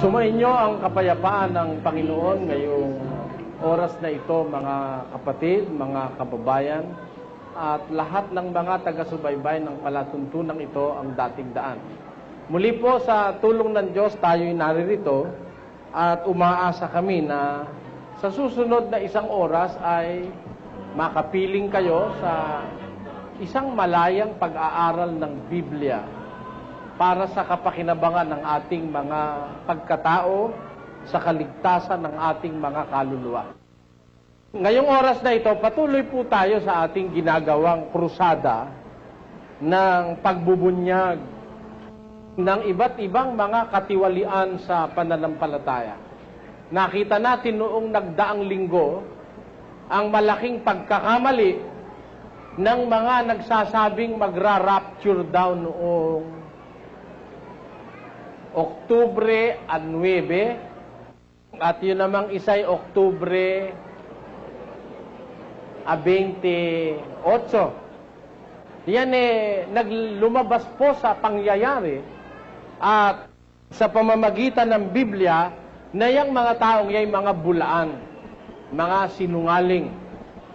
Sumainyo ang kapayapaan ng Panginoon ngayong oras na ito, mga kapatid, mga kababayan, at lahat ng mga taga-subaybay ng palatuntunang ito ang dating daan. Muli po sa tulong ng Diyos tayo'y naririto at umaasa kami na sa susunod na isang oras ay makapiling kayo sa isang malayang pag-aaral ng Biblia para sa kapakinabangan ng ating mga pagkatao sa kaligtasan ng ating mga kaluluwa. Ngayong oras na ito, patuloy po tayo sa ating ginagawang krusada ng pagbubunyag ng iba't ibang mga katiwalian sa pananampalataya. Nakita natin noong nagdaang linggo ang malaking pagkakamali ng mga nagsasabing magra-rapture daw noong Oktubre 9 at yun namang isa'y Oktubre 28. Yan lumabas po sa pangyayari at sa pamamagitan ng Biblia na yung mga taong yung mga bulaan, mga sinungaling,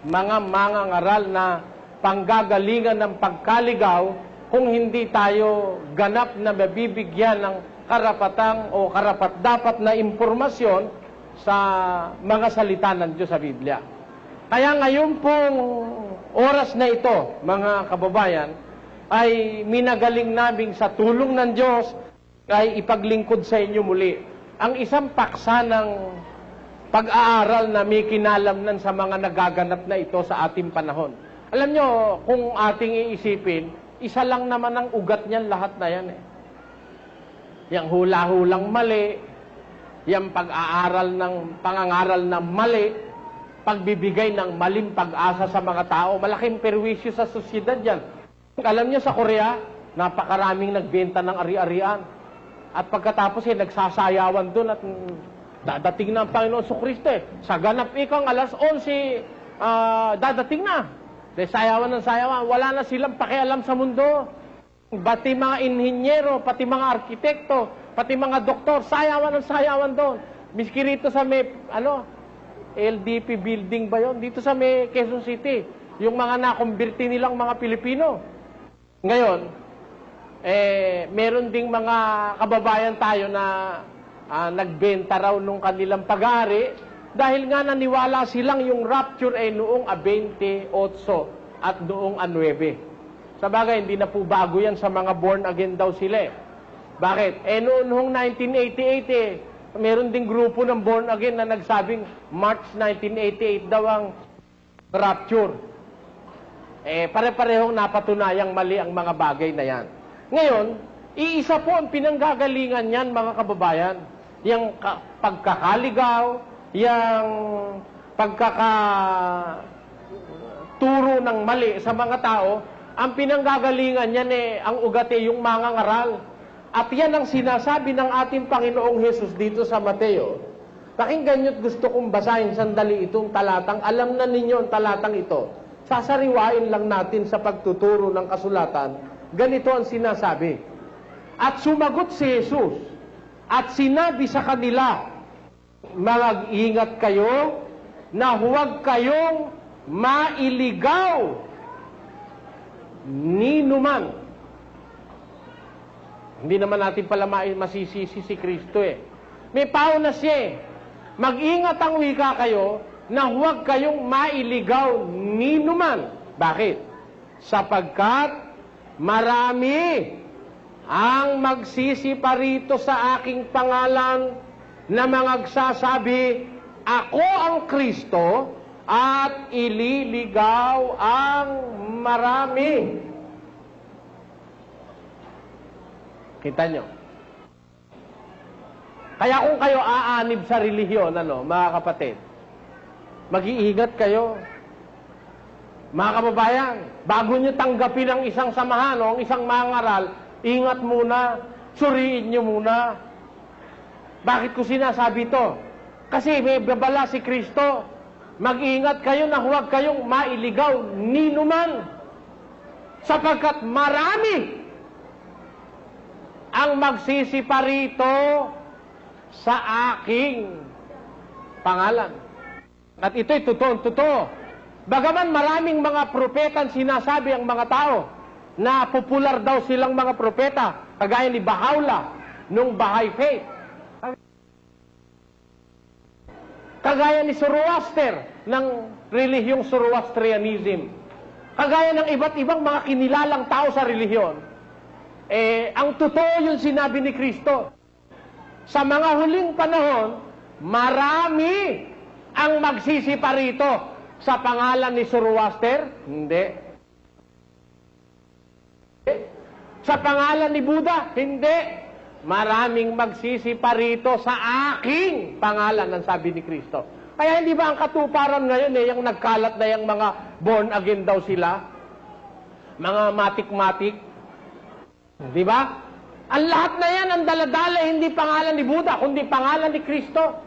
mga mangangaral na panggagalingan ng pagkaligaw kung hindi tayo ganap na mabibigyan ng karapatang o karapat-dapat na impormasyon sa mga salita ng Diyos sa Biblia. Kaya ngayon pong oras na ito, mga kababayan, ay minagaling namin sa tulong ng Diyos ay ipaglingkod sa inyo muli ang isang paksa ng pag-aaral na may kinalaman sa mga nagaganap na ito sa ating panahon. Alam nyo, kung ating iisipin, isa lang naman ang ugat niyan, lahat na yan eh. Yang hula-hulang mali, yang pag-aaral ng pangangaral na mali, pagbibigay ng maling pag-asa sa mga tao, malaking perwisyo sa sosyedad yan. Alam niyo sa Korea, napakaraming nagbenta ng ari-arian. At pagkatapos nagsasayawan doon at dadating na ang Panginoon Kristo eh. Sa ganap ikang alas 11, dadating na. Sayawan ng sayawan, wala na silang pakialam sa mundo. Pati mga inhinyero, pati mga arkitekto, pati mga doktor, sayawan ng sayawan doon. Miski rito sa may, LDP building ba yun? Dito sa may Quezon City, yung mga nakumbirti nilang mga Pilipino. Ngayon, meron ding mga kababayan tayo na nagbenta raw nung kanilang pag-aari dahil nga naniwala silang yung rapture ay noong 28 at noong 9. Sa bagay, hindi na po bago yan sa mga born again daw sila eh. Bakit? Noong 1988 meron ding grupo ng born again na nagsabing March 1988 daw ang rapture. Pare-parehong napatunayang mali ang mga bagay na yan. Ngayon, iisa po ang pinanggagalingan yan, mga kababayan. Yung pagkakaligaw, yung pagkakaturo ng mali sa mga tao, ang pinanggagalingan yan ang ugat yung mangangaral. At yan ang sinasabi ng ating Panginoong Hesus dito sa Mateo. Pakinggan nyo't gusto kong basahin sandali itong talatang. Alam na ninyo ang talatang ito. Sasariwain lang natin sa pagtuturo ng kasulatan. Ganito ang sinasabi. At sumagot si Hesus at sinabi sa kanila, mag-ingat kayo na huwag kayong mailigaw ni numan. Hindi naman natin pala masisisi si Kristo eh. May pauna siya eh. Mag-ingat ang wika kayo na huwag kayong mailigaw ni numan. Bakit? Sapagkat marami ang magsisiparito sa aking pangalan na magsasabi, ako ang Kristo, at ililigaw ang marami. Kita nyo? Kaya kung kayo aanib sa relihiyon, mga kapatid, mag-iingat kayo. Mga kababayan, bago nyo tanggapin ang isang samahan o ang isang mangaral, ingat muna, suriin nyo muna. Bakit ko sinasabi ito? Kasi may babala si Kristo. Mag-ingat kayo na huwag kayong mailigaw ni numan. Sapagkat marami ang magsisiparito sa aking pangalan. At ito'y totoo. Bagaman maraming mga propeta sinasabi ang mga tao na popular daw silang mga propeta, kagaya ni Baha'u'llah nung Baha'i Faith. Kagaya ni Zoroaster ng relihiyong Zoroastrianism. Kagaya ng iba't ibang mga kinilalang tao sa relihiyon. Ang totoo yung sinabi ni Kristo. Sa mga huling panahon, marami ang magsisipa rito. Sa pangalan ni Zoroaster? Hindi. Sa pangalan ni Buddha? Hindi. Maraming magsisipa rito sa aking pangalan, ang sabi ni Kristo. Kaya hindi ba ang katuparan ngayon yung nagkalat na yung mga born again daw sila? Mga matik-matik? Di ba? Ang lahat na yan, ang daladala, hindi pangalan ni Buddha, kundi pangalan ni Kristo.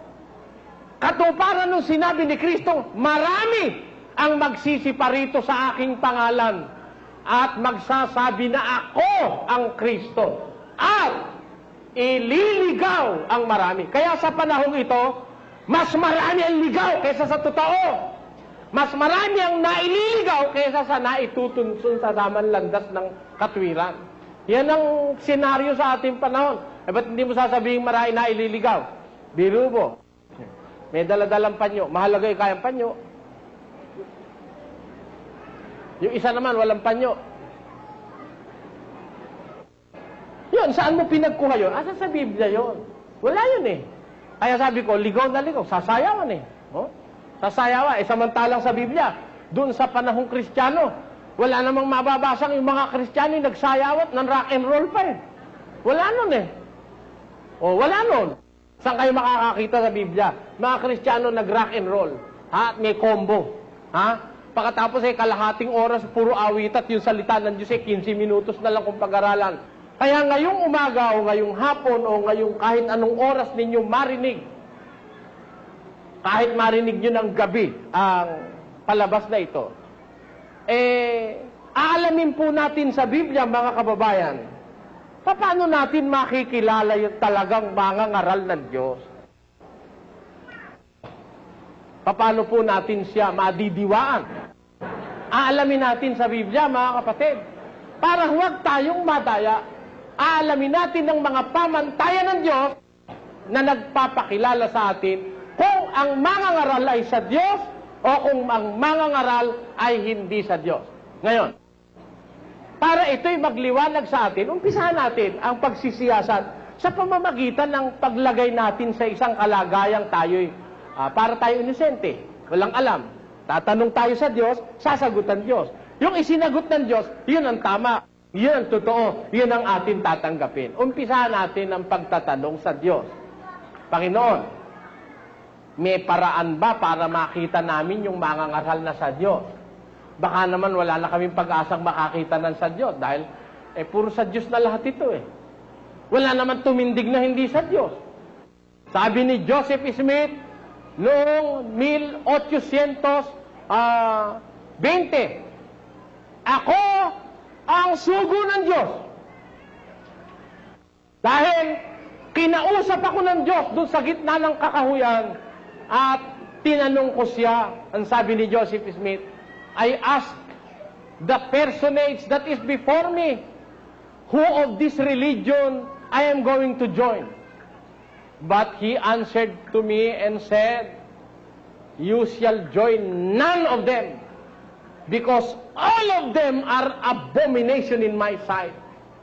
Katuparan nung sinabi ni Kristo, marami ang magsisipa rito sa aking pangalan at magsasabi na ako ang Kristo at ililigaw ang marami. Kaya sa panahong ito, mas marami ang ligaw kaysa sa totoo. Mas marami ang naililigaw kaysa sa naitutunsun sa tamang landas ng katwiran. Yan ang senaryo sa ating panahon. Ba't hindi mo sasabihin marami naililigaw? Biro mo. May daladalang panyo. Mahalaga yung kayang panyo. Yung isa naman, walang panyo. Yun, saan mo pinagkuha yun? Asa sa Biblia yun? Wala yun eh. Kaya sabi ko, ligaw na ligaw. Sasayawan eh. Oh? Sasayawan. Samantalang sa Biblia, doon sa panahong Kristiyano, wala namang mababasang yung mga Kristiyano yung nagsayawat ng rock and roll pa eh. Wala nun eh. O, wala nun. Saan kayo makakakita sa Biblia? Mga Kristiyano nag-rock and roll. Ha? At may combo. Ha? Pagkatapos kalahating oras, puro awit at yung salita ng Diyos 15 minutos na lang kung pag-aralan. Kaya ngayong umaga o ngayong hapon o ngayong kahit anong oras ninyo marinig, kahit marinig nyo ng gabi ang palabas na ito, aalamin po natin sa Biblia, mga kababayan, paano natin makikilala yung talagang mangangaral ng Diyos? Paano po natin siya madidiwaan? Aalamin natin sa Biblia, mga kapatid, para huwag tayong madaya. Aalamin natin ng mga pamantayan ng Diyos na nagpapakilala sa atin kung ang mangangaral ay sa Diyos o kung ang mangangaral ay hindi sa Diyos. Ngayon, para ito'y magliwanag sa atin, umpisahan natin ang pagsisiyasat sa pamamagitan ng paglagay natin sa isang kalagayang tayo'y para tayo inosente, walang alam. Tatanong tayo sa Diyos, sasagutan Diyos. Yung isinagot ng Diyos, yun ang tama. Yun ang totoo. Yun ang atin tatanggapin. Umpisahan natin ang pagtatanong sa Diyos. Panginoon, may paraan ba para makita namin yung mangangaral na sa Diyos? Baka naman wala na kaming pag-asang makakita ng sa Diyos dahil puro sa Diyos na lahat ito eh. Wala naman tumindig na hindi sa Diyos. Sabi ni Joseph Smith noong 1820, ako ang sugo ng Diyos. Dahil kinausap ako ng Diyos doon sa gitna ng kakahuyan at tinanong ko siya, ang sabi ni Joseph Smith, I ask the personage that is before me, who of this religion I am going to join. But he answered to me and said, you shall join none of them, because all of them are abomination in my sight.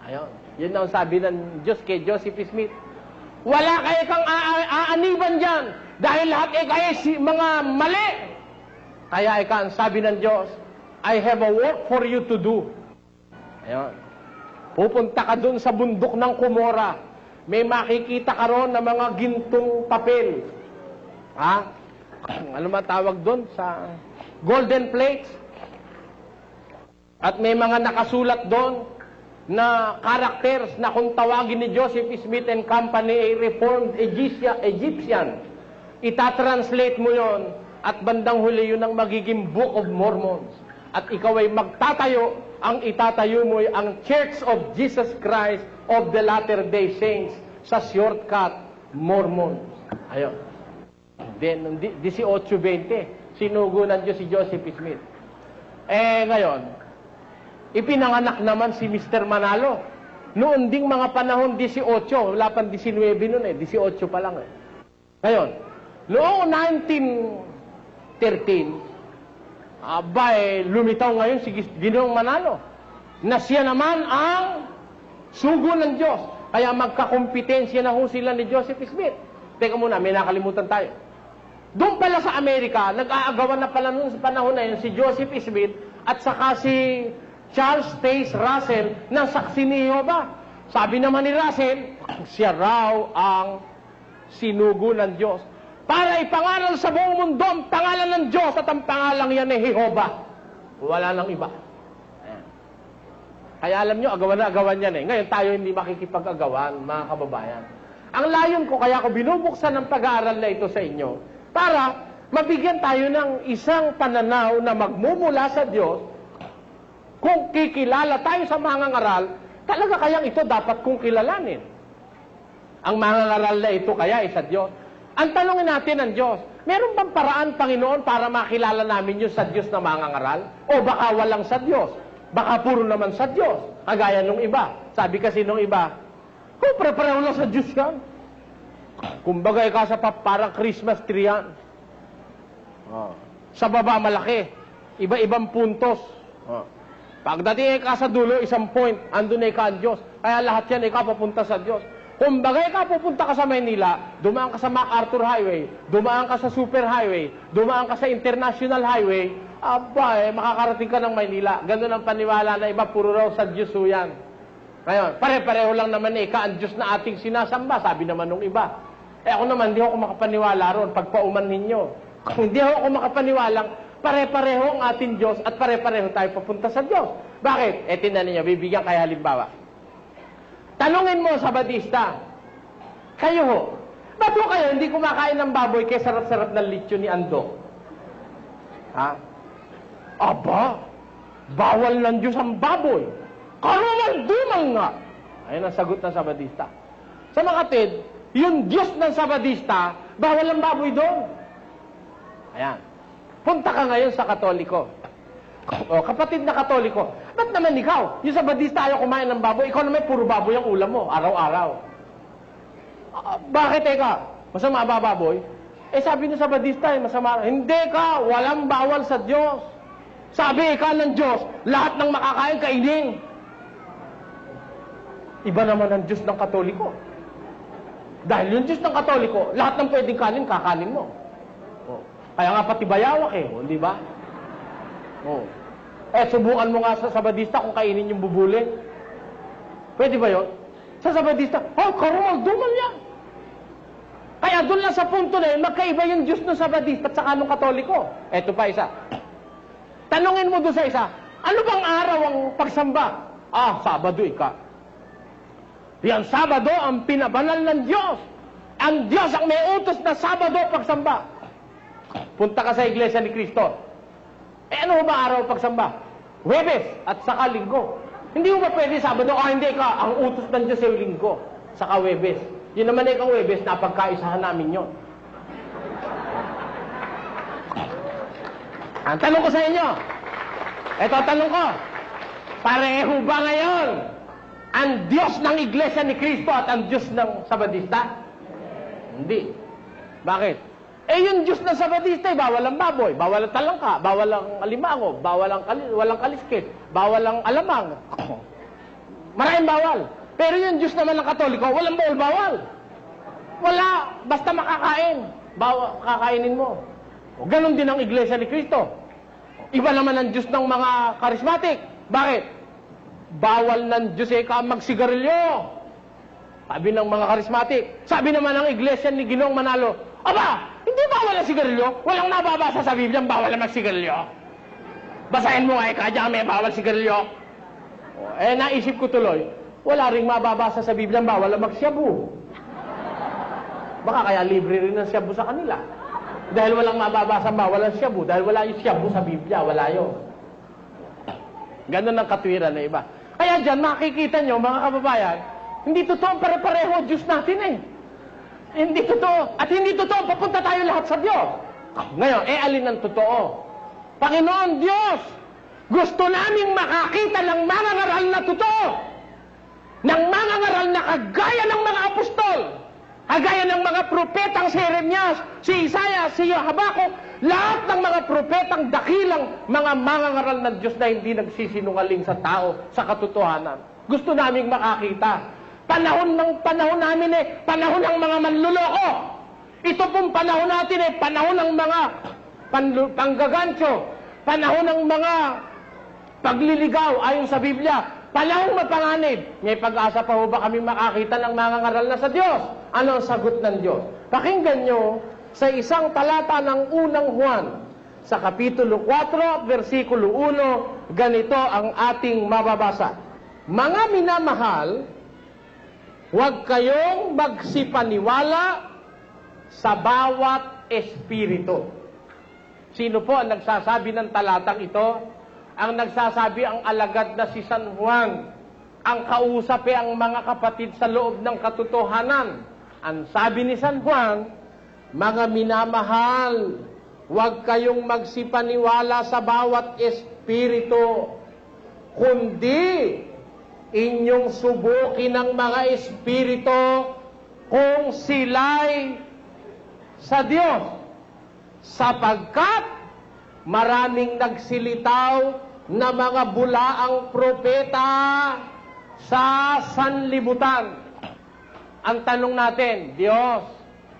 Ayun. Yun ang sabi ng Diyos kay Joseph Smith. Wala kayo kang aaniban dyan, dahil lahat kayo mga mali. Kaya ang sabi ng Diyos, I have a work for you to do. Ayun. Pupunta ka dun sa bundok ng Kumora. May makikita ka ron na mga gintong papel. Ha? Ano matawag dun? Sa golden plates. At may mga nakasulat doon na characters na kung tawagin ni Joseph Smith and Company ay Reformed Egyptian. Itatranslate mo yon at bandang huli yun ang magiging Book of Mormons. At ikaw ay magtatayo, ang itatayo mo ay ang Church of Jesus Christ of the Latter-day Saints sa shortcut Mormon. Ayun. Then, 18:20, sinugo ng Diyos si Joseph Smith. Ngayon, ipinanganak naman si Mr. Manalo. Noon ding mga panahon 18, wala pang 19 noon 18 pa lang Ngayon, noong 1913, lumitaw ngayon si Ginoong Manalo na siya naman ang sugo ng Diyos. Kaya magkakompetensya na ho sila ni Joseph Smith. Teka muna, may nakalimutan tayo. Doon pala sa Amerika, nag-aagawan na pala noon sa panahon na yun si Joseph Smith at saka si Charles Taze Russell ng saksi ni Jehovah. Sabi naman ni Russell, siya raw ang sinugo ng Diyos para ipangaral sa buong mundo ang pangalan ng Diyos at ang pangalang yan ni Jehovah. Wala nang iba. Kaya alam nyo, agawan na agawan yan Ngayon tayo hindi makikipag-agawan, mga kababayan. Ang layon ko, kaya ko binubuksan ng pag-aaral na ito sa inyo, para mabigyan tayo ng isang pananaw na magmumula sa Diyos. Kung kikilala tayo sa mga ngaral, talaga kayang ito dapat kong kilalanin. Ang mga ngaral na ito kaya ay sa Diyos. Ang tanongin natin ng Diyos, meron bang paraan, Panginoon, para makilala namin yung sa Diyos na mga ngaral? O baka walang sa Diyos? Baka puro naman sa Diyos? Kagaya nung iba. Sabi kasi nung iba, pare-pareho lang sa Diyos yan. Kumbaga, ikaw sa parang Christmas tree yan. Sa baba, malaki. Iba-ibang puntos. Pagdating ikaw sa dulo, isang point, andun na ikaw ang Diyos. Kaya lahat yan, ikaw papunta sa Diyos. Kumbaga, ikaw pupunta ka sa Maynila, dumaan ka sa MacArthur Highway, dumaan ka sa Super Highway, dumaan ka sa International Highway, makakarating ka ng Maynila. Ganun ang paniwala na iba, puro raw sa Diyos yan. Ngayon, pare-pareho lang naman ika ang Diyos na ating sinasamba, sabi naman nung iba. Ako naman, hindi ako makapaniwala ron pagpauman ninyo. Hindi ako makapaniwalang pare-pareho ang ating Diyos at pare-pareho tayo papunta sa Diyos. Bakit? Tingnan ninyo, bibigyan kayo halimbawa. Tanungin mo sa Badista, kayo ho, ba't ho kayo hindi kumakain ng baboy kaya sarap-sarap ng lechon ni Ando? Aba, bawal ng Diyos ang baboy. Karumal-dumal nga. Ayun ang sagot ng Sabadista. Sa makatid, yung Diyos ng Sabadista, bawal ang baboy doon. Ayan. Punta ka ngayon sa Katoliko. O, kapatid na Katoliko, ba't naman ikaw? Yung Sabadista ayaw kumain ng baboy, ikaw naman puro baboy ang ulam mo, araw-araw. Bakit eka? Masama ba baboy? Sabi ng Sabadista, masama. Hindi ka, walang bawal sa Diyos. Sabi ika ng Diyos, lahat ng makakain, kainin. Iba naman ang Diyos ng Katoliko. Dahil yung Diyos ng Katoliko, lahat ng pwedeng kanin, kakanin mo. Kaya nga pati bayawak di ba? Subukan mo nga sa Sabadista kung kainin yung bubuli. Pwede ba yun? Sa Sabadista, karumal, dumal yan. Kaya doon lang sa punto na yun, magkaiba yung Diyos ng Sabadista at saka ng Katoliko. Eto pa isa. Tanungin mo doon sa isa, ano bang araw ang pagsamba? Sabado ika. Yan, Sabado ang pinabanal ng Diyos. Ang Diyos ang may utos na Sabado pagsamba. Punta ka sa Iglesia ni Cristo. Ano ba araw pagsamba? Huwebes at saka Linggo. Hindi mo ba pwede Sabado? Hindi ka. Ang utos ng Diyos ay Linggo. Saka Huwebes. Yun naman ay kang Huwebes, napagkaisahan namin yun. Ang tanong ko sa inyo, tanong ko, pareho ba ngayon ang Diyos ng Iglesia ni Cristo at ang Diyos ng Sabadista? Hindi. Bakit? Yung Diyos ng Sabadista, bawal ang baboy, bawal ang talangka, bawal ang alimango, bawal ang walang kaliskit, bawal ang alamang. Maraming bawal. Pero yung Diyos naman ng Katoliko, walang bawal. Wala. Basta makakain. Kakainin mo. Ganon din ang Iglesia ni Cristo. Iba naman ang Diyos ng mga karismatik. Bakit? Bawal ng Diyos magsigarilyo. Sabi ng mga karismatik. Sabi naman ng Iglesia ni Ginoong Manalo, hindi bawal ang sigarilyo. Walang nababasa sa Biblia, bawal ang magsigarilyo. Basahin mo dyan may bawal sigarilyo. Naisip ko tuloy, wala ring mababasa sa Biblia, bawal ang magsyabu. Baka kaya libre rin ang syabu sa kanila. Dahil walang mababasa, bawal ang syabu. Dahil wala yung syabu sa Biblia, wala yun. Ganon ang katwiran na iba. Kaya dyan, makikita nyo, mga kababayan, hindi totoo pare-pareho Diyos natin Hindi totoo. At hindi totoo, papunta tayo lahat sa Diyos. Ngayon, alin ang totoo? Panginoon Diyos, gusto naming makakita ng mga ngaral na totoo. Ng mga ngaral na kagaya ng mga apostol. Kagaya ng mga propetang si Jeremias, si Isaiah, si Habakuk, lahat ng mga propetang dakilang mga ngaral ng Diyos na hindi nagsisinungaling sa tao, sa katotohanan. Gusto naming makakita. Panahon namin panahon ng mga manluloko. Ito pong panahon natin panahon ng mga panggagancho, panahon ng mga pagliligaw ayon sa Biblia, panahon mapanganib. May pag-asa pa ho ba kami makakita ng mga ngaral na sa Diyos? Ano ang sagot ng Diyos? Pakinggan nyo sa isang talata ng unang Juan, sa Kapitulo 4, versikulo 1, ganito ang ating mababasa. Mga minamahal, huwag kayong magsipaniwala sa bawat espiritu. Sino po ang nagsasabi ng talatang ito? Ang nagsasabi ang alagad na si San Juan. Ang kausap ang mga kapatid sa loob ng katotohanan. Ang sabi ni San Juan, mga minamahal, huwag kayong magsipaniwala sa bawat espiritu, kundi inyong subukin ng mga espiritu kung sila'y sa Diyos, sapagkat maraming nagsilitaw na mga bulaang propeta sa sanlibutan. Ang tanong natin, Diyos,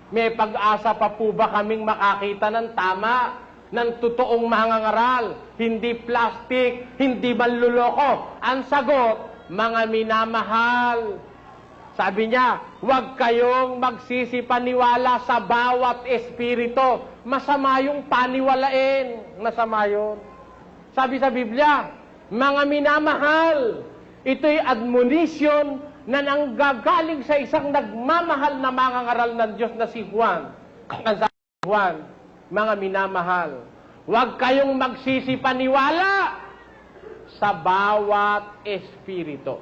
may pag-asa pa po ba kaming makakita ng tama, ng totoong mga ngaral, hindi plastic, hindi manluloko? Ang sagot, mga minamahal. Sabi niya, huwag kayong magsisipaniwala sa bawat espiritu. Masama yung paniwalain. Masama yun. Sabi sa Biblia, mga minamahal, ito'y admonition na nanggagaling sa isang nagmamahal na mga ngaral ng Diyos na si Juan. Ang sabi ni Juan, mga minamahal, huwag kayong magsisipaniwala sa bawat espiritu,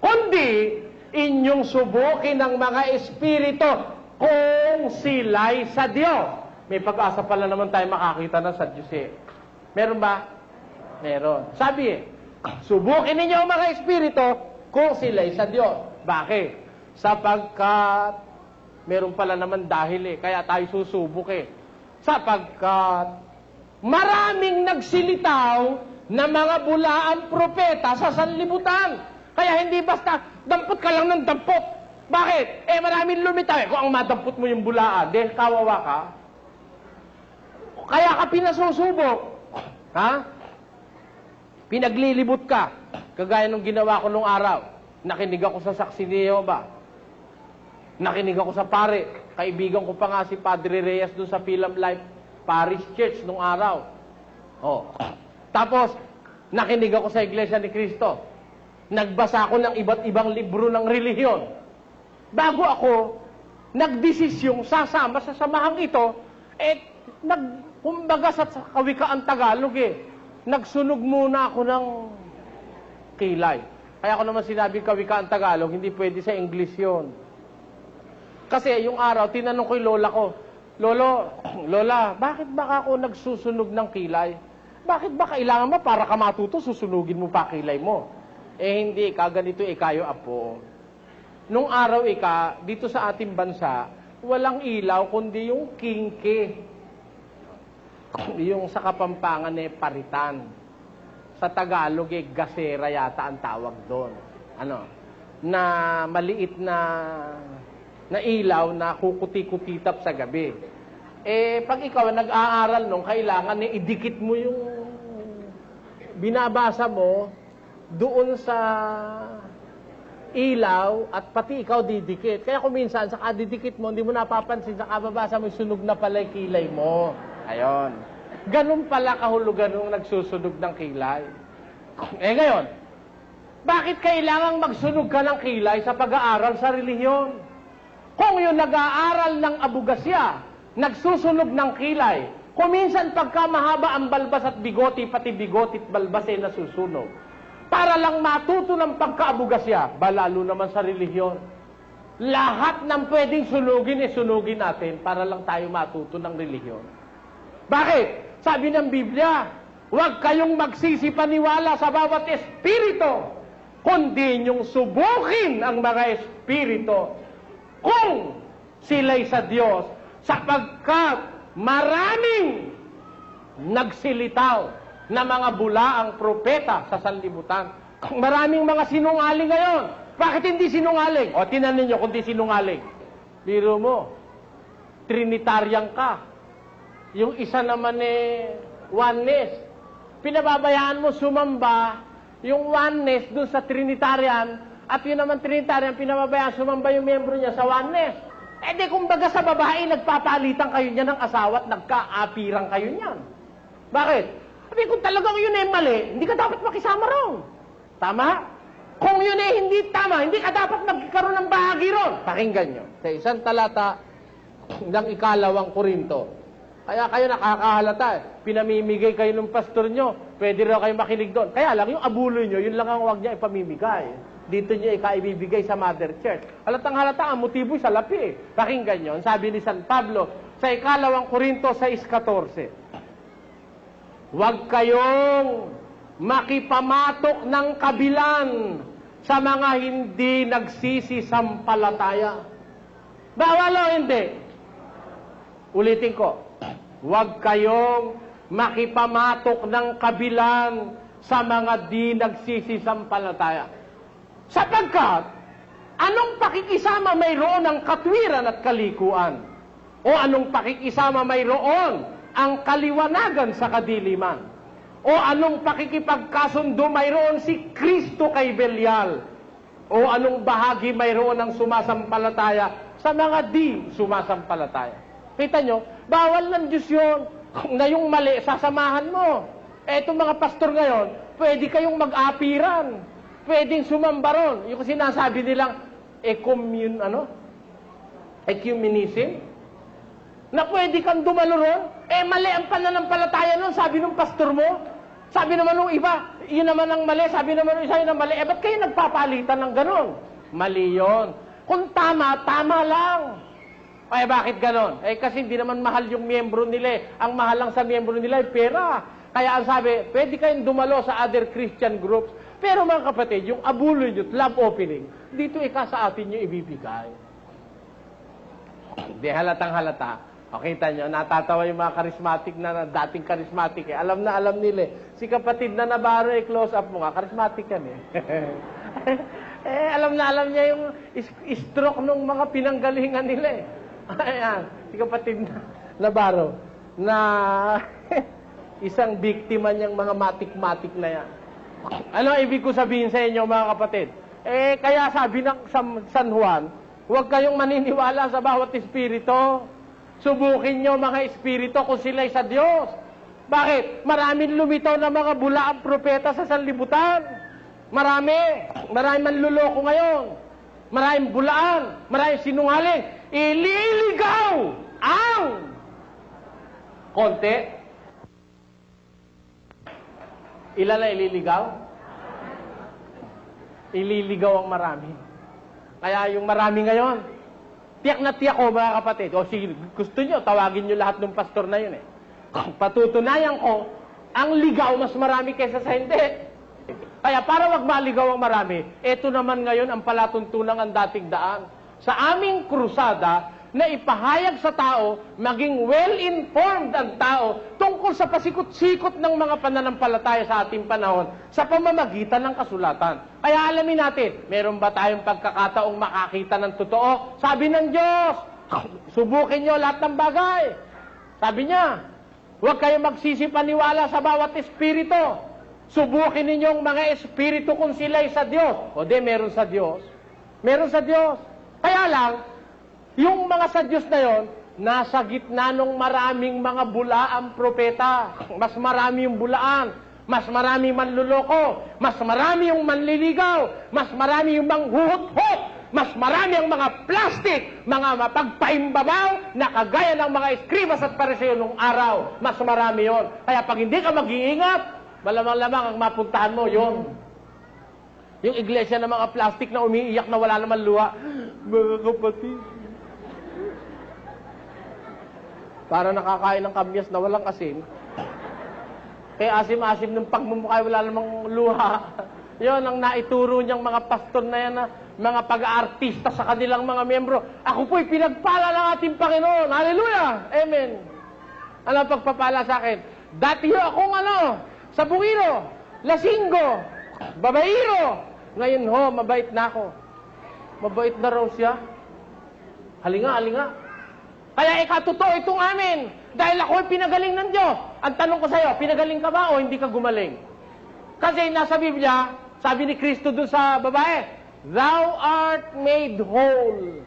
kundi inyong subukin ng mga espiritu kung sila'y sa Diyos. May pag-asa pala naman tayo makakita ng sa Diyos Meron ba? Meron. Sabi subukin ninyo ang mga espiritu kung sila'y sa Diyos. Bakit? Sapagkat meron pala naman dahil kaya tayo susubok Sapagkat maraming nagsilitaw na mga bulaang propeta sa sanlibutan. Kaya hindi basta dampot ka lang ng dampot. Bakit? Maraming lumitaw Kung ang madampot mo yung bulaan, kawawa ka. Kaya ka pinasusubok. Ha? Pinaglilibot ka. Kagaya nung ginawa ko nung araw. Nakinig ako sa saksi ni Jehovah. Nakinig ako sa pare. Kaibigan ko pa nga si Padre Reyes doon sa Film Life Parish Church nung araw. Tapos, nakinig ako sa Iglesia ni Cristo. Nagbasa ako ng iba't ibang libro ng relihiyon. Bago ako nagdesisyong sasama sa samahang ito, kumbaga sa kawikaan Tagalog nagsunog muna ako ng kilay. Kaya ako naman sinabi kawikaan Tagalog, hindi pwede sa English yon. Kasi yung araw, tinanong ko yung lola ko, Lola, bakit ba ako nagsusunog ng kilay? Bakit ba kailangan mo para ka matuto, susunugin mo pa kilay mo? Hindi, kaganito kayo apo. Nung araw dito sa ating bansa, walang ilaw, kundi yung kingke. Yung sa Kapampangan paritan. Sa Tagalog gasera yata ang tawag doon. Na maliit na ilaw na kukuti-kutitap sa gabi. Pag ikaw nag-aaral nung kailangan idikit mo yung binabasa mo doon sa ilaw at pati ikaw didikit. Kaya kung minsan sa kadidikit mo, hindi mo napapansin, sa kababasa mo, sunog na pala yung kilay mo. Ayon. Ganun pala kahulugan nung nagsusunog ng kilay. Ngayon, bakit kailangang magsunog ka ng kilay sa pag-aaral sa relihiyon? Kung yung nag-aaral ng abugasya, nagsusunog ng kilay, kung minsan pagka mahaba ang balbas at bigoti, pati bigoti at balbas nasusunog. Para lang matuto ng pagkaabugasya, lalo naman sa relihiyon. lahat ng pwedeng sunugin, sunugin natin para lang tayo matuto ng relihiyon. Bakit? Sabi ng Biblia, huwag kayong magsisipaniwala sa bawat espiritu, kundi ninyong subukin ang mga espiritu kung sila'y sa Diyos, sapagkat maraming nagsilitaw na mga bulaang propeta sa sanlibutan. Maraming mga sinungaling ngayon. Bakit hindi sinungaling? O, tinan ninyo kung di sinungaling. Biro mo, Trinitarian ka. Yung isa naman oneness. Pinababayaan mo sumamba yung oneness dun sa Trinitarian, at yun naman Trinitarian, pinababayaan sumamba yung membro niya sa oneness. Eh di kumbaga sa babae, nagpapalitan kayo niya ng asawa at nagkaapiran kayo niyan. Bakit? Sabi, kung talagang yun mali, hindi ka dapat makisama ron. Tama? Kung yun hindi tama, hindi ka dapat magkaroon ng bahagi ron. Pakinggan nyo. Sa isang talata ng 2 Korinto. Kaya kayo nakakahalata. Pinamimigay kayo ng pastor nyo. Pwede rin kayo makinig doon. Kaya lang, yung abuloy nyo, yun lang ang huwag niya ipamimigay. Dito nyo ikaibibigay sa Mother Church. Halatang halata, ang motibo'y sa lapi. Pakinggan nyo. Sabi ni San Pablo sa 2 Korinto 6:14. Huwag kayong makipamatok ng kabilan sa mga hindi nagsisisampalataya. Bawal o hindi? Ulitin ko. Huwag kayong makipamatok ng kabilan sa mga di nagsisisampalataya. Sapagkat, anong pakikisama mayroon ang katwiran at kalikuan? O anong pakikisama mayroon ang kaliwanagan sa kadiliman? O anong pakikipagkasundo mayroon si Kristo kay Belial? O anong bahagi mayroon ng sumasampalataya sa mga di sumasampalataya? Kita nyo, bawal ng Diyos yun na yung mali, sasamahan mo. Etong mga pastor ngayon, pwede kayong mag-apiran. Pwedeng sumambaron. Yung sinasabi nilang ecumenism, na pwede kang dumalo ron, mali ang pananampalataya nun, sabi ng pastor mo. Sabi naman ng iba, yun naman ang mali. Sabi naman ng isa, yun ang mali. Ba't kayo nagpapalitan ng ganon? Mali yun. Kung tama, tama lang. Bakit ganon? Kasi hindi naman mahal yung miyembro nila. Ang mahal lang sa miyembro nila ay pera. Kaya ang sabi, pwede kayong dumalo sa other Christian groups. Pero mga kapatid, yung abuloy nyo, love opening, dito sa atin nyo ibibigay. Hindi halatang halata. Kita nyo, natatawa yung mga charismatic na dating charismatic. Alam na alam nila. Si kapatid na Navarro, close up mo nga, charismatic yan alam na alam niya yung stroke ng mga pinanggalingan nila Ayan, si kapatid na Navarro, na isang biktima niyang mga matik-matik na yan. Ano ibig ko sabihin sa inyo mga kapatid? Kaya sabi ng San Juan, huwag kayong maniniwala sa bawat espiritu. Subukin nyo mga espiritu kung sila'y sa Diyos. Bakit? Maraming lumitaw na mga bulaang propeta sa sanlibutan. Maraming manluloko ngayon. Maraming bulaan, maraming sinungaling. Ililigaw ang konti. Ilan na ililigaw? Ililigaw ang marami. Kaya yung marami ngayon, tiyak na tiyak ko mga kapatid. O sige, gusto nyo, tawagin nyo lahat ng pastor na yun Patutunayan ko, ang ligaw mas marami kaysa sa hindi. Kaya para wag maligaw ang marami, ito naman ngayon ang palatuntunan ang dating daan. Sa aming krusada, na ipahayag sa tao, maging well-informed ang tao tungkol sa pasikot-sikot ng mga pananampalataya sa ating panahon sa pamamagitan ng kasulatan. Kaya alamin natin, meron ba tayong pagkakataong makakita ng totoo? Sabi ng Diyos, subukin nyo lahat ng bagay. Sabi niya, huwag kayong magsisipaniwala sa bawat espiritu. Subukin ninyong mga espiritu kung sila'y sa Diyos. O di, meron sa Diyos. Meron sa Diyos. Kaya lang, yung mga sa Diyos na yon, nasa gitna ng maraming mga bulaang propeta. Mas marami yung bulaan, mas marami manluloko, mas marami yung manliligaw, mas marami yung manghuhut-hut, mas marami ang mga plastic, mga mapagpaimbabaw na kagaya ng mga eskribas at pariseo nung araw. Mas marami yon. Kaya pag hindi ka mag-iingat, malamang-lamang ang mapuntahan mo yon. Yung iglesia ng mga plastic na umiiyak na wala naman luha. Mga kapatid. Para nakakain ng kamyas na walang asin. Kaya asim-asim ng pagmumukha, wala namang luha. Yon ang naituro niyang mga pastor na yan na mga pag-aartista sa kanilang mga miyembro. Ako po'y pinagpala ng ating Panginoon. Hallelujah! Amen. Ano ang pagpapala sa akin? Dati ho akong sabungiro, lasinggo, babairo. Ngayon ho, mabait na ako. Mabait na raw siya. Halinga, halinga. Kaya ikatotoo itong amin. Dahil ako'y pinagaling ng Diyos. Ang tanong ko sa'yo, pinagaling ka ba o hindi ka gumaling? Kasi nasa Biblia, sabi ni Kristo dun sa babae, Thou art made whole.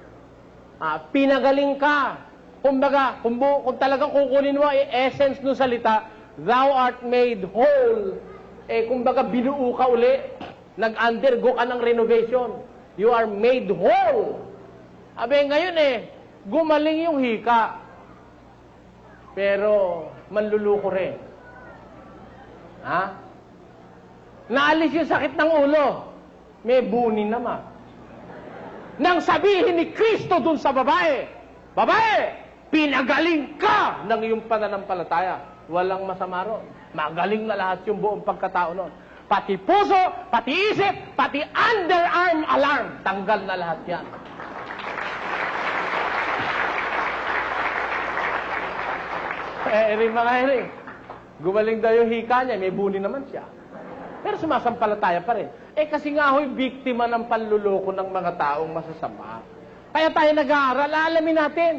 Pinagaling ka. Kumbaga, kung talagang kukunin mo ang essence ng salita, Thou art made whole. Kumbaga, binuo ka uli. Nag-undergo ka ng renovation. You are made whole. Ngayon gumaling yung hika. Pero, manluluko rin. Naalis yung sakit ng ulo. May buni naman. Nang sabihin ni Kristo dun sa babae, Babae, pinagaling ka ng iyong pananampalataya. Walang masama ron. Magaling na lahat yung buong pagkatao nun. Pati puso, pati isip, pati underarm alarm. Tanggal na lahat yan. Mga Eri, gumaling daw yung hika niya, may buni naman siya. Pero sumasampalataya pa rin. Kasi nga ho'y biktima ng panluloko ng mga taong masasama. Kaya tayo nag-aaral, alamin natin.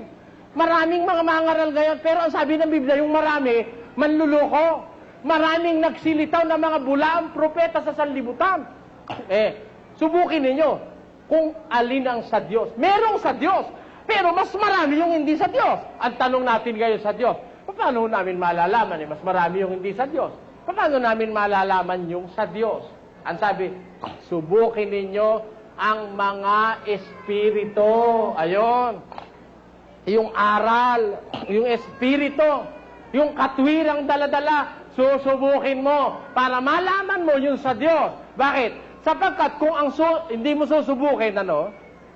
Maraming mga mangaral ngayon, pero ang sabi ng Biblia, yung marami, manluloko. Maraming nagsilitaw na mga bulaang propeta sa sanlibutan. Subukin ninyo kung alin ang sa Diyos. Merong sa Diyos, pero mas marami yung hindi sa Diyos. Ang tanong natin ngayon sa Diyos, paano namin malalaman? Mas marami yung hindi sa Diyos. Paano namin malalaman yung sa Diyos? Ang sabi, subukin ninyo ang mga espiritu. Ayon. Yung aral, yung espiritu, yung katwirang daladala, susubukin mo para malaman mo yung sa Diyos. Bakit? Sapagkat kung hindi mo susubukin,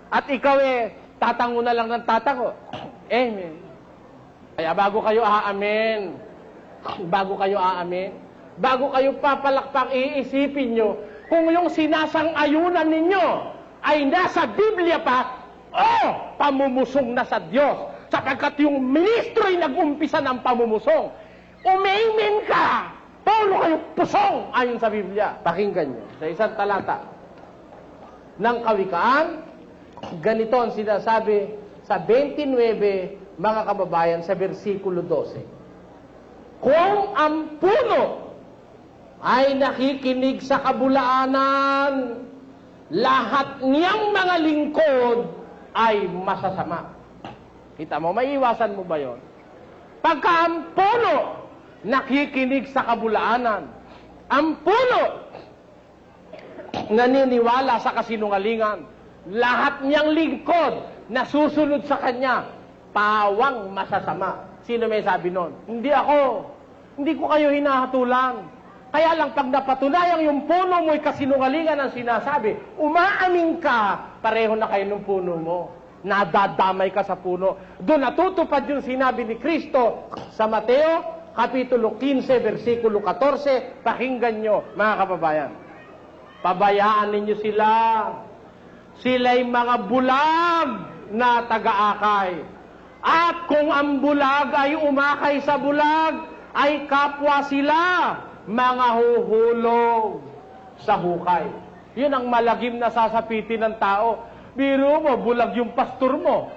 at ikaw tatango na lang ng tatango. Amen. Kaya bago kayo aamin, bago kayo papalakpak, iisipin nyo, kung yung sinasang-ayunan ninyo ay nasa Biblia pa, pamumusong na sa Diyos. Sapagkat yung ministro ay nag-umpisa ng pamumusong. Umamen ka! Paulo kayo pusong ayon sa Biblia. Pakinggan nyo. Sa isang talata ng Kawikaan, ganito ang sinasabi sa 29, mga kababayan, sa versikulo 12. Kung ang puno ay nakikinig sa kabulaanan, lahat niyang mga lingkod ay masasama. Kita mo, maiiwasan mo ba yon? Pagka ang puno nakikinig sa kabulaanan, ang puno naniniwala sa kasinungalingan, lahat niyang lingkod na susunod sa kanya, pawang masasama. Sino may sabi nun? Hindi ako. Hindi ko kayo hinahatulan. Kaya lang pag napatunayang yung puno mo'y kasinungalingan ang sinasabi, umaamin ka, pareho na kayo ng puno mo. Nadadamay ka sa puno. Doon natutupad yung sinabi ni Kristo sa Mateo, Kapitulo 15, versikulo 14. Pakinggan nyo, mga kababayan. Pabayaan ninyo sila. Sila'y mga bulag na taga-akay. At kung ang bulag ay umakay sa bulag, ay kapwa sila mga huhulog sa hukay. Yun ang malagim na sasapitin ng tao. Biro mo, bulag yung pastor mo.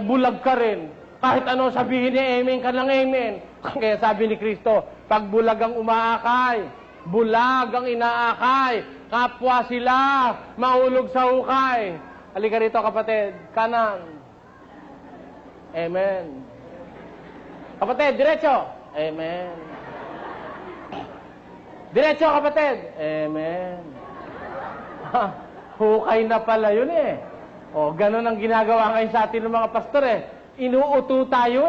Bulag ka rin. Kahit ano sabihin niya, amen ka lang, amen. Kaya sabi ni Kristo, pag bulag ang umaakay, bulag ang inaakay, kapwa sila, mahulog sa hukay. Halika rito, kapatid. Kanan. Amen. Kapatid, diretso. Amen. Diretso, kapatid. Amen. Hukay na pala yun ganun ang ginagawa ngayon sa atin ng mga pastor Inuuto tayo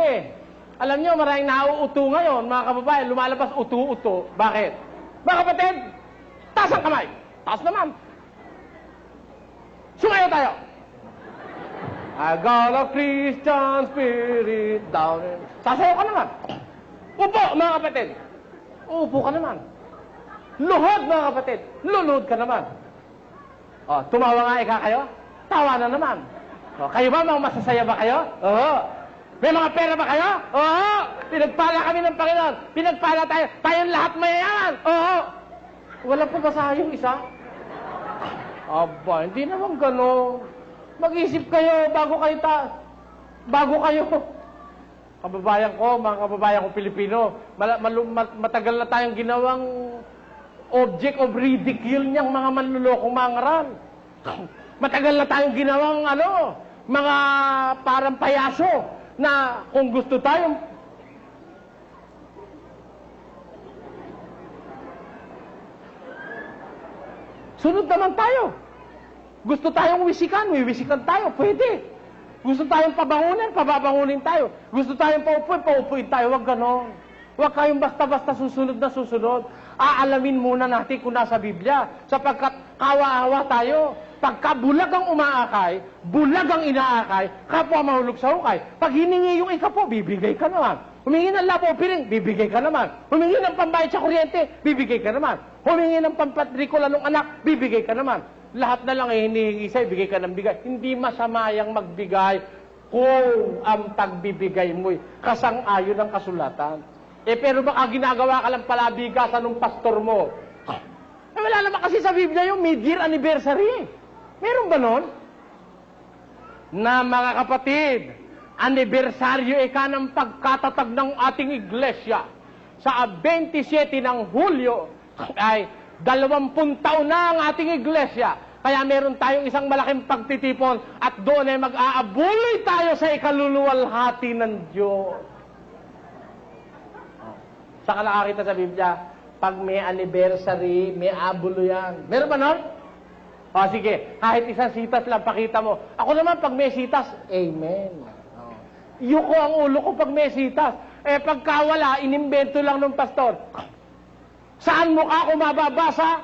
Alam nyo, maraming nauuto ngayon, mga kababayan, lumalabas uto-uto. Bakit? Mga kapatid, taas ang kamay. Taas naman. Sumayo tayo! I got a Christian spirit down in... Sasayaw ka naman. Upo, mga kapatid. Upo ka naman. Luhod, mga kapatid. Luluhod ka naman. O, tumawa nga ika kayo? Tawa na naman. O, kayo ba, mga masasaya ba kayo? Oo. May mga pera ba kayo? Oo. Pinagpala kami ng Panginoon. Pinagpala tayo. Tayong lahat mayayaman. Oo. Wala pa ba yung isa? Aba, hindi naman gano'n. Mag-isip kayo bago kayo. Kababayan ko, mga kababayan ko Pilipino, matagal na tayong ginawang object of ridicule niyang mga manlulokong mangaral. Matagal na tayong ginawang mga parang payaso na kung gusto tayong sunod naman tayo. Gusto tayong wisikan tayo, pwede. Gusto tayong pabangunin, pababangunin tayo. Gusto tayong paupuin tayo. Huwag ganon. Huwag kayong basta-basta susunod na susunod. Aalamin muna natin kung nasa Biblia. Sapagkat kawa-awa tayo. Pagka bulag ang umaakay, bulag ang inaakay, kapwa mahulog sa hukay. Pag hiningi yung ikapo, bibigay ka naman. Humingi ng lapo o piring, bibigay ka naman. Humingi ng pambayad sa kuryente, bibigay ka naman. Humingi ng pampatrikula ng anak, bibigay ka naman. Lahat na lang hinihingi sa'yo, bigay ka ng bigay. Hindi masama yang magbigay kung ang pagbibigay mo'y kasang-ayon ng kasulatan. Pero baka ginagawa ka lang palabigasan ng pastor mo. Wala naman kasi sa Biblia yung mid-year anniversary. Meron ba nun? Na mga kapatid, anibersaryo ng pagkatatag ng ating iglesia sa 27 ng Hulyo ay 20 taon na ang ating iglesia. Kaya meron tayong isang malaking pagtitipon at doon ay mag-aabuloy tayo sa ikaluluwalhati ng Diyos. Saka nakakita sa Biblia, pag may anniversary, may abulo yan. Meron ba nun? O sige, kahit isang sitas lang pakita mo. Ako naman pag may sitas, amen. Yuko ang ulo ko pag may sitas. Pagka wala, inimbento lang ng pastor. Saan mo ako mababasa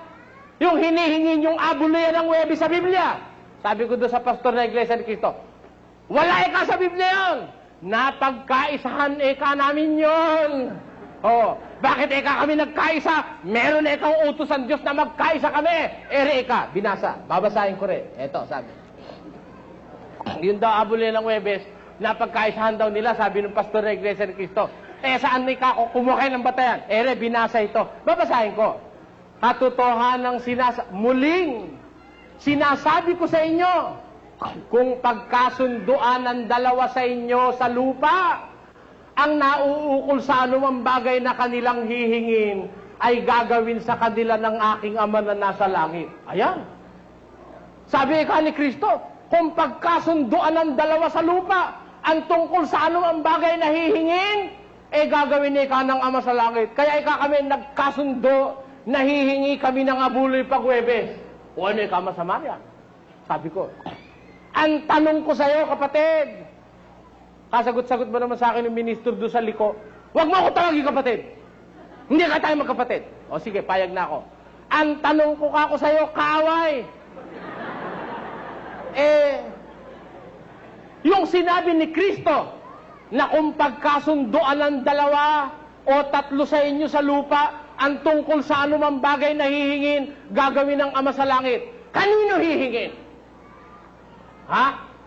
yung hinihingi yung abulo yan ng Huwebes sa Biblia? Sabi ko doon sa pastor na Iglesia ni Cristo, wala sa Biblia yun. Napagkaisahan namin yun. Bakit kami nagkaisa? Meron kang utos ang Diyos na magkaisa kami. Binasa. Babasahin ko rin. Eto, sabi. Yun daw abulo ng Huwebes, napagkaisahan daw nila, sabi ng pastor na Iglesia ni Cristo. Saan may kumuha ng batayan? Binasa ito. Babasahin ko. Katotohanan muling sinasabi ko sa inyo, kung pagkasunduan ng dalawa sa inyo sa lupa, ang nauukol sa anumang bagay na kanilang hihingin, ay gagawin sa kanila ng aking Ama na nasa langit. Ayan. Sabi ni Kristo, kung pagkasunduan ng dalawa sa lupa, ang tungkol sa anumang bagay na hihingin, gagawin ni ng Ama sa langit. Kaya kami nagkasundo, nahihingi kami ng abuloy pag Huwebes. O ano masama yan? Sabi ko, ang tanong ko sa iyo, kapatid, kasagot-sagot mo naman sa akin yung ministro doon sa liko, huwag mo ako tawagin kapatid. Hindi ka tayo magkapatid. O sige, payag na ako. Ang tanong ko kako sa iyo, kaaway. Yung sinabi ni Kristo, na kung pagkasundoan ng dalawa o tatlo sa inyo sa lupa, ang tungkol sa anumang bagay na hihingin, gagawin ng Ama sa langit. Kanino hihingin?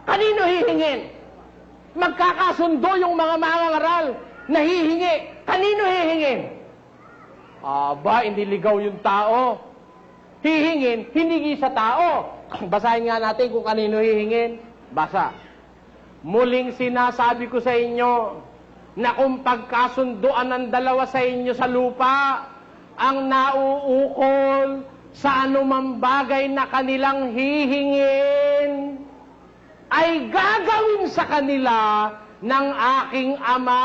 Kanino hihingin? Magkakasundo yung mga mangangaral na hihingi. Kanino hihingin? Iniligaw yung tao. Hihingin, hiningi sa tao. Basahin nga natin kung kanino hihingin. Basa. Muling sinasabi ko sa inyo na kung pagkasunduan ng dalawa sa inyo sa lupa, ang nauukol sa anumang bagay na kanilang hihingin, ay gagawin sa kanila ng aking Ama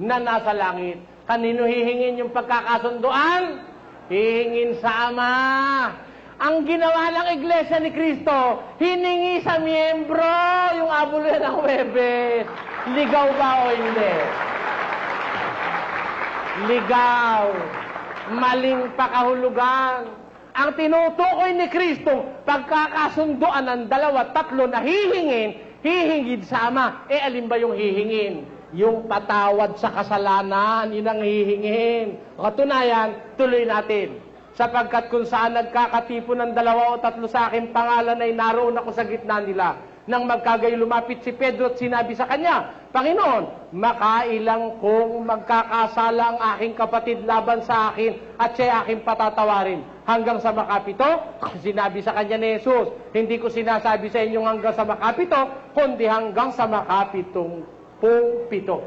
na nasa langit. Kanino hihingin yung pagkakasunduan? Hihingin sa Ama. Ang ginawa ng Iglesia ni Cristo, hiningi sa miyembro yung abulo ng Huwebes. Ligaw ba o hindi? Ligaw. Maling pakahulugan. Ang tinutukoy ni Kristo, pagkakasunduan ng dalawa, tatlo na hihingin sa Ama. Alin ba yung hihingin? Yung patawad sa kasalanan, yun ang hihingin. Katunayan, tuloy natin. Sapagkat kung saan nagkakatipo ng dalawa o tatlo sa aking pangalan ay naroon ako sa gitna nila. Nang magkagayo lumapit si Pedro at sinabi sa kanya, Panginoon, makailang kong magkakasala ang aking kapatid laban sa akin at siya aking patatawarin. Hanggang sa makapito, sinabi sa kanya ni Jesus, hindi ko sinasabi sa inyong hanggang sa makapito, kundi hanggang sa makapitong pito.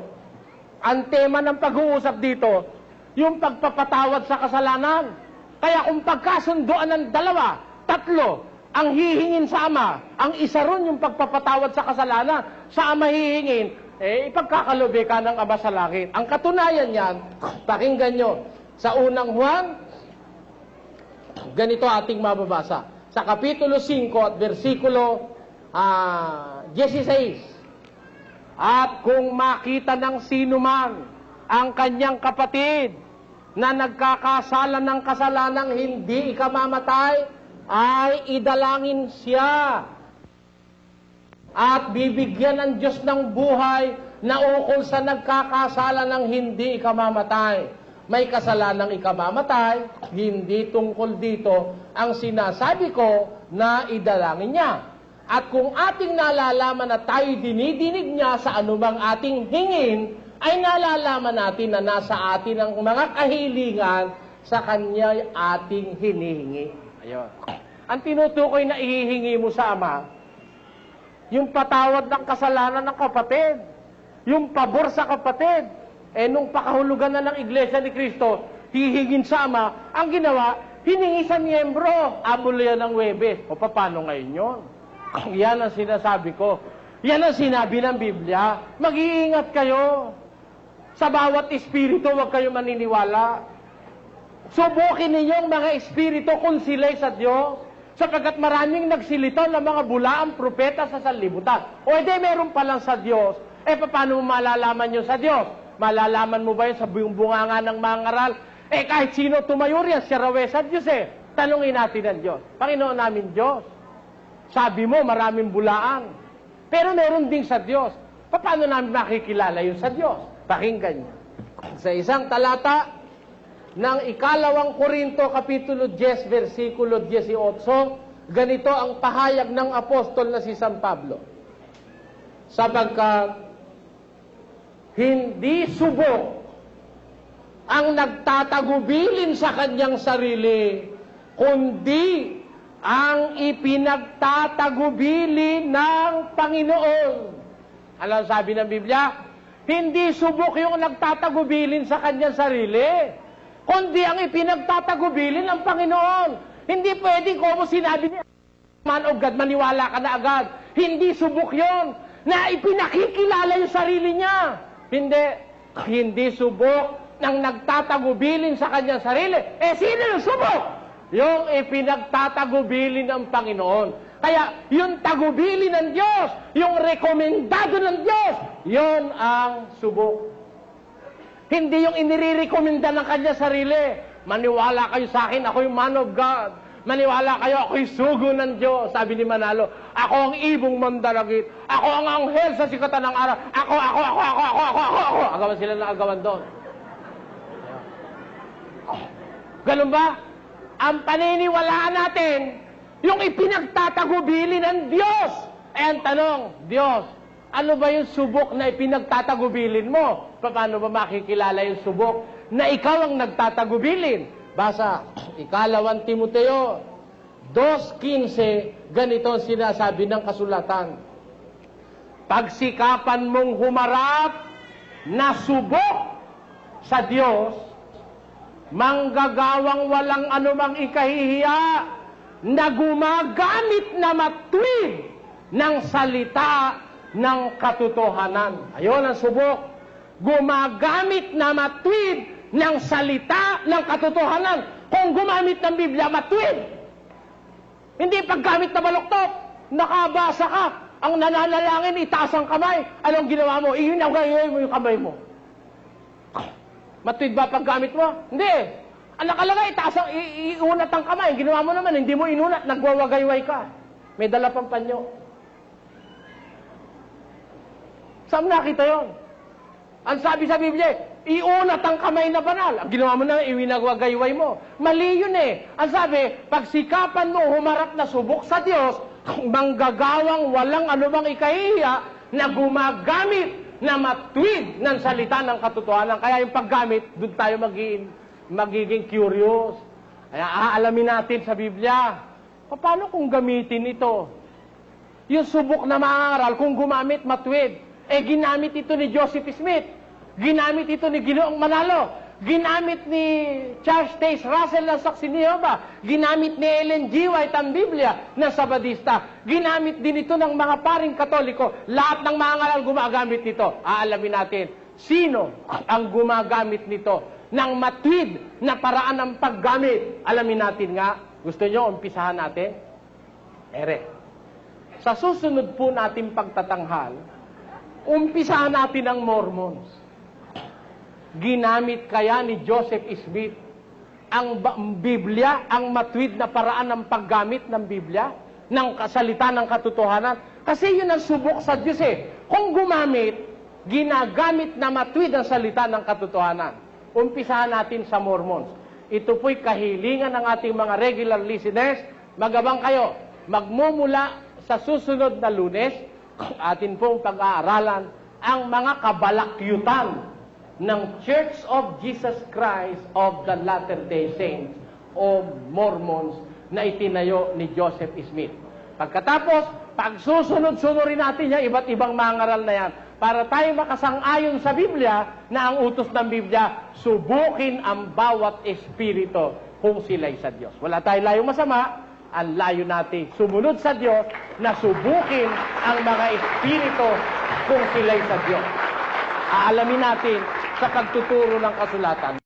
Ang tema ng pag-uusap dito, yung pagpapatawad sa kasalanan. Kaya kung pagkasunduan ng dalawa, tatlo, ang hihingin sa Ama, ang isa ron yung pagpapatawad sa kasalanan, sa Ama hihingin, ipagkakalubi ka ng Ama sa langit. Ang katunayan yan, pakinggan nyo, sa unang Juan, ganito ating mababasa. Sa Kapitulo 5 at versikulo 16, at kung makita ng sino man ang kanyang kapatid na nagkakasala ng kasalanang hindi ikamamatay, ay idalangin siya at bibigyan ng Diyos ng buhay na ukol sa nagkakasala ng hindi ikamamatay. May kasalanang ikamamatay, hindi tungkol dito ang sinasabi ko na idalangin niya. At kung ating nalalaman na tayo dinidinig niya sa anumang ating hingin, ay nalalaman natin na nasa atin ang mga kahilingan sa kanya ating hinihingi. Ayun. Ang tinutukoy na ihihingi mo sa Ama, yung patawad ng kasalanan ng kapatid, yung pabor sa kapatid. Nung pakahulugan na ng Iglesia ni Cristo, hihingin sa Ama, ang ginawa, hiningi sa miyembro, abulya ng Webes. O paano ngayon yun? Yan ang sinasabi ko. Yan ang sinabi ng Biblia. Mag-iingat kayo. Sa bawat espiritu, huwag kayo maniniwala. Subukin ninyong mga espiritu kung sila'y sa Diyos. Sapagkat maraming nagsilito ng mga bulaang propeta sa sanlibutan. O meron palang sa Diyos. Paano mo malalaman yun sa Diyos? Malalaman mo ba yun sa bunganga ng mga ngaral? Kahit sino tumayo riyan, siya raw sa Diyos Tanungin natin ang Diyos. Panginoon namin Diyos. Sabi mo, maraming bulaan. Pero meron ding sa Diyos. Paano namin makikilala yun sa Diyos? Pakinggan niyo. Sa isang talata ng ikalawang Korinto, Kapitulo 10, versikulo 18, ganito ang pahayag ng apostol na si San Pablo. Sapagkat hindi subok ang nagtatagubilin sa kanyang sarili, kundi ang ipinagtatagubili ng Panginoon. Ano sabi ng Biblia? Hindi subok yung nagtatagubilin sa kanyang sarili, kundi ang ipinagtatagubilin ng Panginoon. Hindi pwedeng kung sinabi niya, man of God, maniwala ka na agad. Hindi subok yon na ipinakikilala yung sarili niya. Hindi subok ng nagtatagubilin sa kanyang sarili. Sino yung subok? Yung ipinagtatagubilin ng Panginoon. Kaya, yung tagubilin ng Diyos, yung rekomendado ng Diyos, yon ang subok. Hindi yung inirirekomenda ng kanya sarili. Maniwala kayo sa akin, ako yung man of God. Maniwala kayo, ako yung sugo ng Diyos. Sabi ni Manalo, ako ang ibong mandaragit. Ako ang anghel sa sikatan ng araw. Ako. Agawan sila na agawan doon. Ganun ba? Ang paniniwalaan natin, yung ipinagtatagubili ng Diyos. Ang tanong, Diyos, ano ba yung subok na ipinagtatagubilin mo? Paano ba makikilala yung subok na ikaw ang nagtatagubilin? Basa, ikalawang Timoteo 2:15, ganito ang sinasabi ng kasulatan. Pagsikapan mong humarap na subok sa Diyos, manggagawang walang anumang ikahihiya, na gumagamit na matuwid ng salita ng katotohanan. Ayon ang subok. Gumagamit na matuwid ng salita ng katotohanan. Kung gumamit ng Biblia, matuwid. Hindi paggamit na baluktot. Nakabasa ka. Ang nananalangin, itaas ang kamay. Anong ginawa mo? Ihinagayoy mo yung kamay mo. Matuwid ba paggamit mo? Hindi. nakalagay, taas ang iunat ang kamay. Ginawa mo naman, hindi mo inunat, nagwawagayway ka. May dala pang panyo. Saan nakita yon? Ang sabi sa Biblia, iunat ang kamay na banal. Ang ginawa mo na, iwinagwagayway mo. Mali yun eh. Ang sabi, pagsikapan mo humarap na subok sa Diyos, manggagawang walang anumang ikahihiya na gumagamit na matwid ng salita ng katotohanan. Kaya yung paggamit, doon tayo magiging curious. Kaya aalamin natin sa Biblia, paano kung gamitin ito? Yung subok na maaaral, kung gumamit matwid, ginamit ito ni Joseph Smith, ginamit ito ni Ginoong Manalo, ginamit ni Charles Taze Russell ng Saksi ni Jehovah, ginamit ni Ellen G. White ang Biblia ng Sabadista, ginamit din ito ng mga paring Katoliko. Lahat ng mga ngaral gumagamit nito. Aalamin natin, sino ang gumagamit nito ng matwid na paraan ng paggamit. Alamin natin nga. Gusto nyo, umpisahan natin? Sa susunod po natin pagtatanghal, umpisahan natin ang Mormons. Ginamit kaya ni Joseph Smith ang Biblia, ang matwid na paraan ng paggamit ng Biblia, ng kasalita ng katotohanan? Kasi yun ang subok sa Diyos eh. Kung gumamit, ginagamit na matwid ang salita ng katotohanan. Umpisahan natin sa Mormons. Ito po'y kahilingan ng ating mga regular listeners. Magabang kayo, magmumula sa susunod na Lunes, atin pong pag-aaralan ang mga kabalakyutan ng Church of Jesus Christ of the Latter-day Saints o Mormons na itinayo ni Joseph Smith. Pagkatapos, pagsusunod-sunurin natin yung iba't ibang mga ngaral na yan para tayo makasang-ayon sa Biblia na ang utos ng Biblia, subukin ang bawat espiritu kung sila'y sa Diyos. Wala tayong layong masama, ang layo natin sumunod sa Diyos na subukin ang mga espiritu kung sila'y sa Diyos. Aalamin natin sa pagtuturo ng kasulatan.